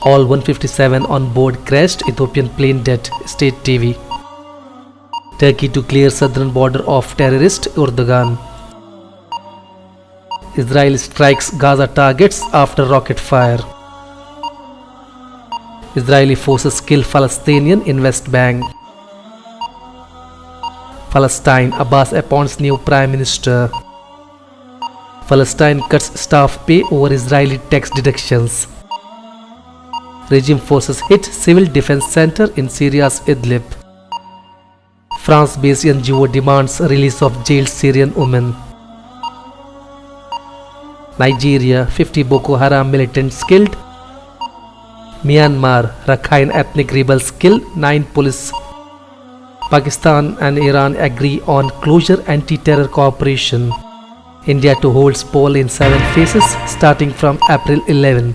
All 157 on board crashed. Ethiopian plane dead. State TV. Turkey to clear southern border of terrorist. Erdogan. Israel strikes Gaza targets after rocket fire. Israeli forces kill Palestinian in West Bank. Palestine, Abbas appoints new Prime Minister. Palestine cuts staff pay over Israeli tax deductions. Regime forces hit civil defense center in Syria's Idlib. France-based NGO demands release of jailed Syrian women. Nigeria, 50 Boko Haram militants killed. Myanmar, Rakhine ethnic rebels kill 9 police. Pakistan and Iran agree on closure anti-terror cooperation. India to hold poll in 7 phases starting from April 11.